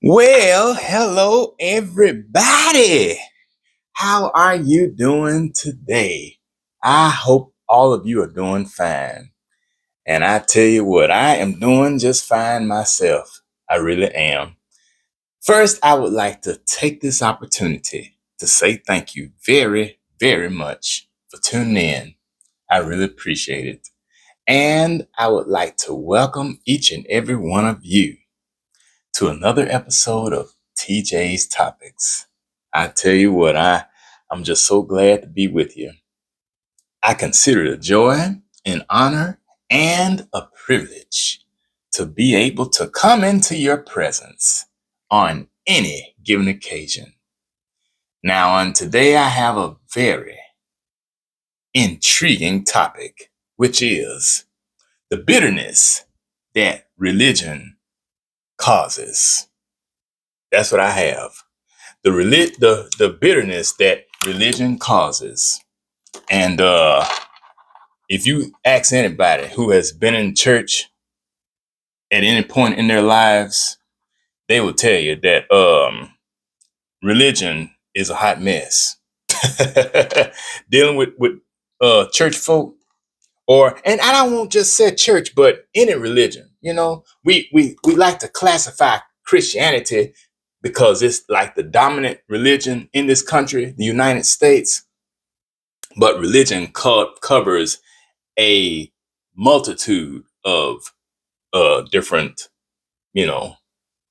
Well, hello everybody. How are you doing today? I hope all of you are doing fine. And I tell you what, I am doing just fine myself. I really am. First, I would like to take this opportunity to say thank you very, very much for tuning in. I really appreciate it. And I would like to welcome each and every one of you to another episode of TJ's Topics. I tell you what, I'm just so glad to be with you. I consider it a joy, an honor, and a privilege to be able to come into your presence on any given occasion. Now, on today, I have a very intriguing topic, which is the bitterness that religion causes. That's what I have. The bitterness that religion causes. And if you ask anybody who has been in church at any point in their lives, they will tell you that religion is a hot mess. Dealing with church folk, and I don't want just say church, but any religion. We like to classify Christianity because it's like the dominant religion in this country, the United States. But religion covers a multitude of different, you know,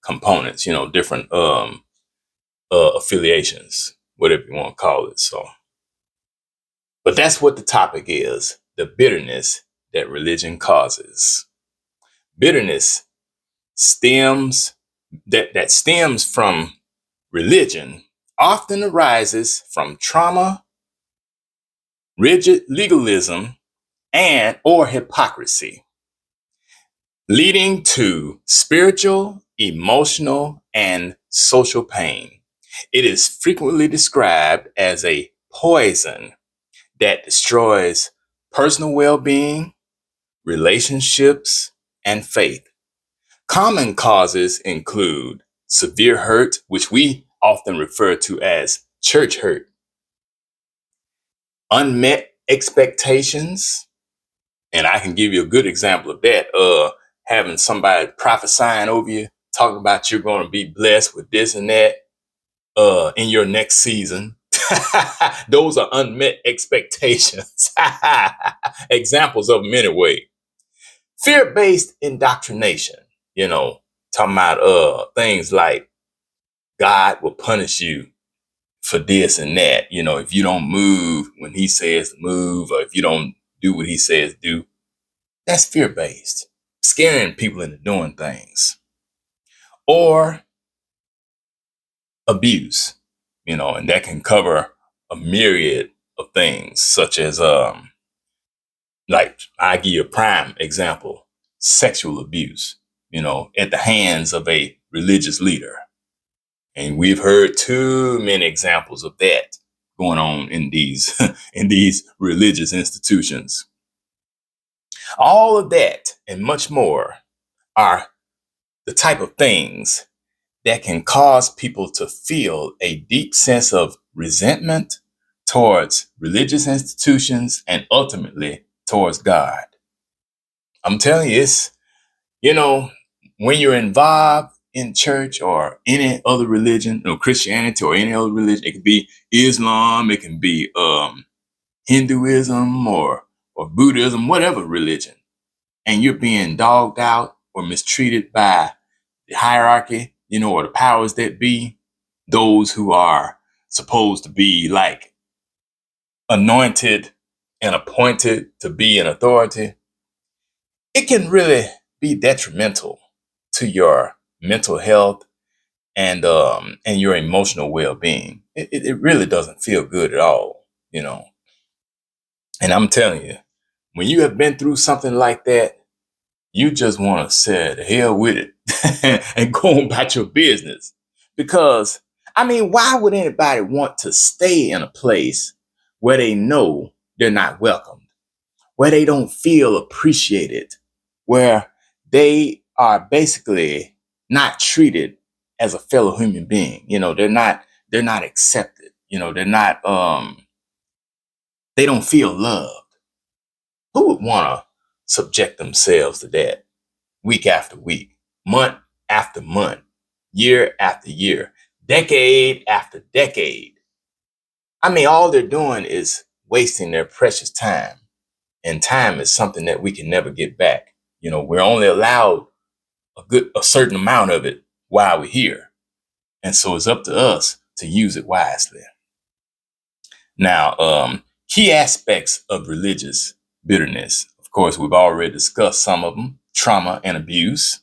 components, different affiliations, whatever you want to call it. So, but that's what the topic is: the bitterness that religion causes. Bitterness stems that stems from religion often arises from trauma, rigid legalism, and or hypocrisy, leading to spiritual, emotional, and social pain. It is frequently described as a poison that destroys personal well-being, relationships, and faith. Common causes include severe hurt, which we often refer to as church hurt, unmet expectations, and I can give you a good example of that. Having somebody prophesying over you, talking about you're going to be blessed with this and that in your next season. Those are unmet expectations. Examples of them anyway. Fear-based indoctrination, talking about things like God will punish you for this and that, if you don't move when he says to move, or if you don't do what he says do. That's fear-based, scaring people into doing things. Or abuse, and that can cover a myriad of things, such as like I give you a prime example: sexual abuse, at the hands of a religious leader. And we've heard too many examples of that going on in these in these religious institutions. All of that and much more are the type of things that can cause people to feel a deep sense of resentment towards religious institutions and ultimately towards God. I'm telling you, you know, when you're involved in church or any other religion, Christianity or any other religion, it could be Islam, it can be Hinduism or Buddhism, whatever religion, and you're being dogged out or mistreated by the hierarchy, or the powers that be, those who are supposed to be like anointed and appointed to be in authority, it can really be detrimental to your mental health and your emotional well-being. It really doesn't feel good at all. And I'm telling you, when you have been through something like that, you just want to say the hell with it and go on about your business. Because, I mean, why would anybody want to stay in a place where they know they're not welcomed, where they don't feel appreciated, where they are basically not treated as a fellow human being. They're not accepted. They're not they don't feel loved. Who would want to subject themselves to that week after week, month after month, year after year, decade after decade? I mean, all they're doing is wasting their precious time. And time is something that we can never get back. We're only allowed a certain amount of it while we're here. And so it's up to us to use it wisely. Now, key aspects of religious bitterness. Of course, we've already discussed some of them: trauma and abuse,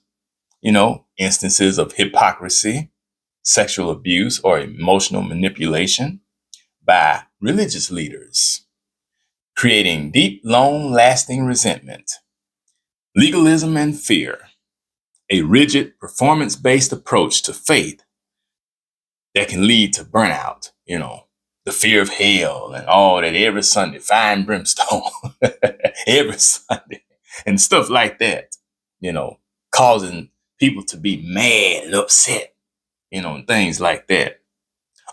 instances of hypocrisy, sexual abuse, or emotional manipulation by religious leaders, creating deep, long-lasting resentment, legalism and fear, a rigid, performance-based approach to faith that can lead to burnout, the fear of hell and all that every Sunday, fire and brimstone, every Sunday, and stuff like that, causing people to be mad and upset, and things like that.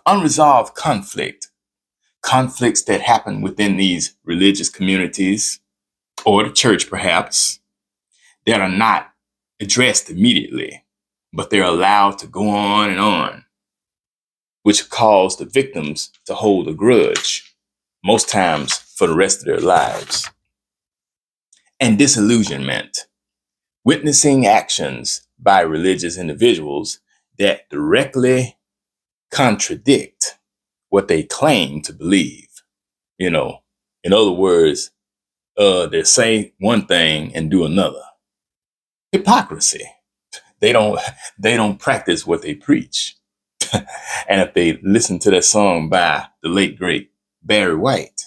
Unresolved conflicts that happen within these religious communities or the church, perhaps, that are not addressed immediately, but they're allowed to go on, which cause the victims to hold a grudge, most times for the rest of their lives. And disillusionment, witnessing actions by religious individuals that directly contradict what they claim to believe. In other words, they say one thing and do another. Hypocrisy. They don't practice what they preach. And if they listen to that song by the late great Barry White,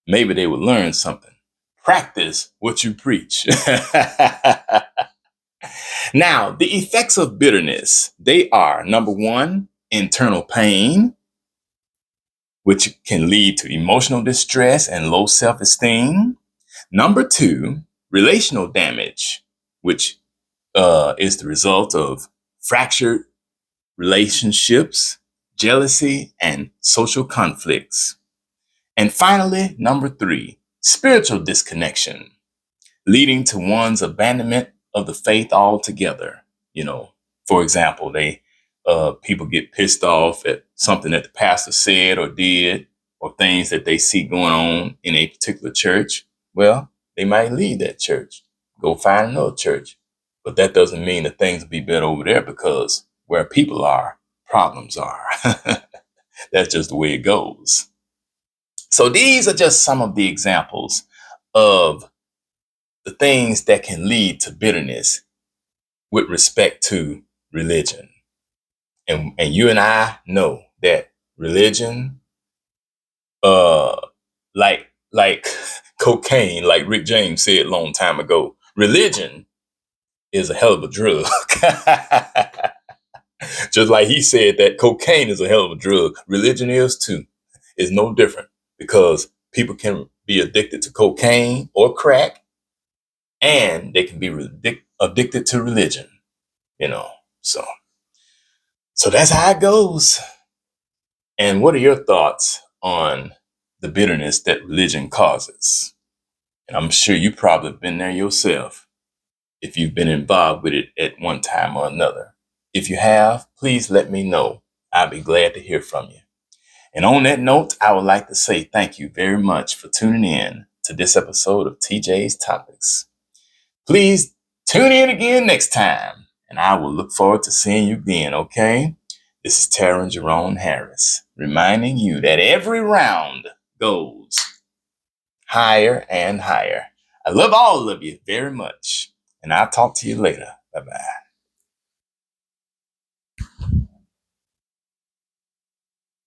maybe they would learn something. Practice what you preach. Now, the effects of bitterness, they are: number one, internal pain, which can lead to emotional distress and low self-esteem. Number two, relational damage, which is the result of fractured relationships, jealousy, and social conflicts. And finally, number three, spiritual disconnection, leading to one's abandonment of the faith altogether. For example, people get pissed off at something that the pastor said or did, or things that they see going on in a particular church. Well, they might leave that church, go find another church. But that doesn't mean that things will be better over there, because where people are, problems are. That's just the way it goes. So these are just some of the examples of the things that can lead to bitterness with respect to religion. And you and I know that religion, like cocaine, like Rick James said a long time ago, religion is a hell of a drug. Just like he said that cocaine is a hell of a drug, religion is too. It's no different, because people can be addicted to cocaine or crack, and they can be addicted to religion, So, that's how it goes. And what are your thoughts on the bitterness that religion causes? And I'm sure you probably have been there yourself, if you've been involved with it at one time or another. If you have, please let me know. I'll be glad to hear from you. And on that note, I would like to say thank you very much for tuning in to this episode of TJ's Topics. Please tune in again next time, and I will look forward to seeing you again, okay? This is Taryn Jerome Harris, reminding you that every round goes higher and higher. I love all of you very much, and I'll talk to you later. Bye-bye.